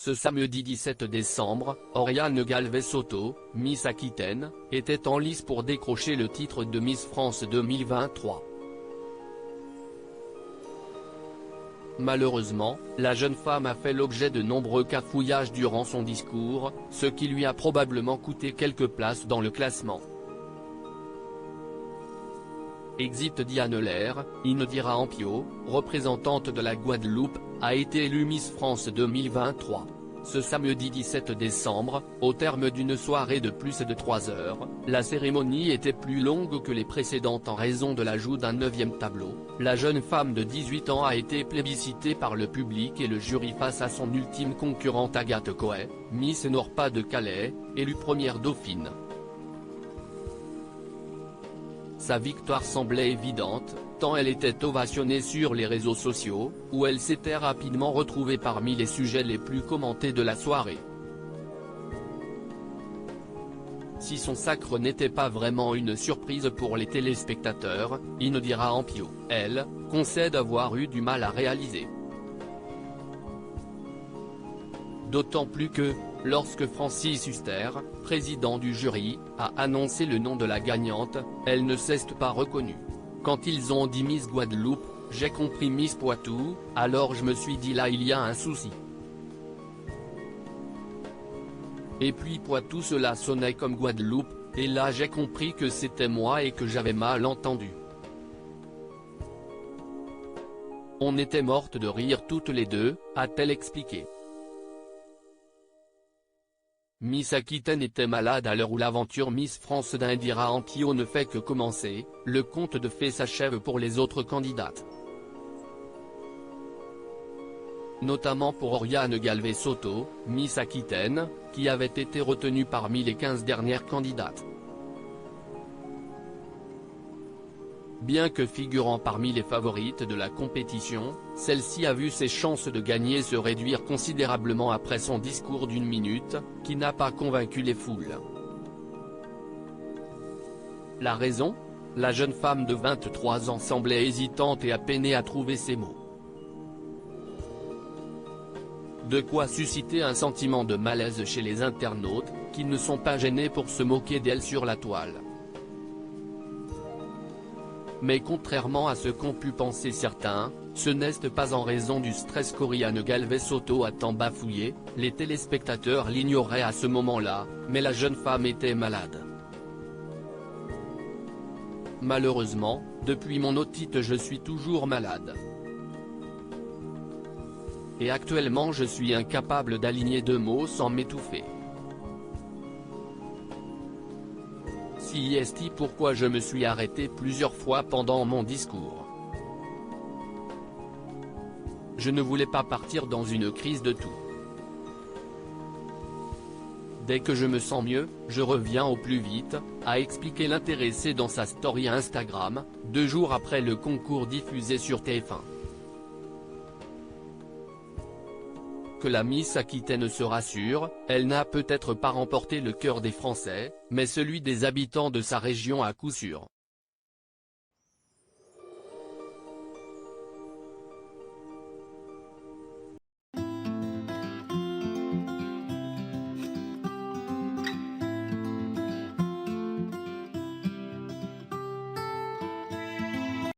Ce samedi 17 décembre, Oriane Galvez-Soto, Miss Aquitaine, était en lice pour décrocher le titre de Miss France 2023. Malheureusement, la jeune femme a fait l'objet de nombreux cafouillages durant son discours, ce qui lui a probablement coûté quelques places dans le classement. Exit Diane Lair, Indira Ampio, représentante de la Guadeloupe, a été élue Miss France 2023. Ce samedi 17 décembre, au terme d'une soirée de plus de 3 heures, la cérémonie était plus longue que les précédentes en raison de l'ajout d'un 9e tableau. La jeune femme de 18 ans a été plébiscitée par le public et le jury face à son ultime concurrente Agathe Coët, Miss Nord-Pas-de-Calais, élue première dauphine. Sa victoire semblait évidente, tant elle était ovationnée sur les réseaux sociaux, où elle s'était rapidement retrouvée parmi les sujets les plus commentés de la soirée. Si son sacre n'était pas vraiment une surprise pour les téléspectateurs, Indira Ampio, elle, concède avoir eu du mal à réaliser. D'autant plus que, lorsque Francis Huster, président du jury, a annoncé le nom de la gagnante, elle ne s'est pas reconnue. Quand ils ont dit Miss Guadeloupe, j'ai compris Miss Poitou, alors je me suis dit là il y a un souci. Et puis Poitou cela sonnait comme Guadeloupe, et là j'ai compris que c'était moi et que j'avais mal entendu. On était mortes de rire toutes les deux, a-t-elle expliqué. Miss Aquitaine était malade à l'heure où l'aventure Miss France d'Indira Ampio ne fait que commencer, le conte de fées s'achève pour les autres candidates. Notamment pour Oriane Galvez-Soto, Miss Aquitaine, qui avait été retenue parmi les 15 dernières candidates. Bien que figurant parmi les favorites de la compétition, celle-ci a vu ses chances de gagner se réduire considérablement après son discours d'1 minute, qui n'a pas convaincu les foules. La raison ? La jeune femme de 23 ans semblait hésitante et a peiné à trouver ses mots. De quoi susciter un sentiment de malaise chez les internautes, qui ne sont pas gênés pour se moquer d'elle sur la toile. Mais contrairement à ce qu'ont pu penser certains, ce n'est pas en raison du stress qu'Oriane Galvez-Soto a tant bafouillé, les téléspectateurs l'ignoraient à ce moment-là, mais la jeune femme était malade. Malheureusement, depuis mon otite je suis toujours malade. Et actuellement je suis incapable d'aligner 2 mots sans m'étouffer. Si est pourquoi je me suis arrêté plusieurs fois pendant mon discours. Je ne voulais pas partir dans une crise de tout. Dès que je me sens mieux, je reviens au plus vite, a expliqué l'intéressé dans sa story Instagram, 2 jours après le concours diffusé sur TF1. Que la Miss Aquitaine se rassure, elle n'a peut-être pas remporté le cœur des Français, mais celui des habitants de sa région à coup sûr.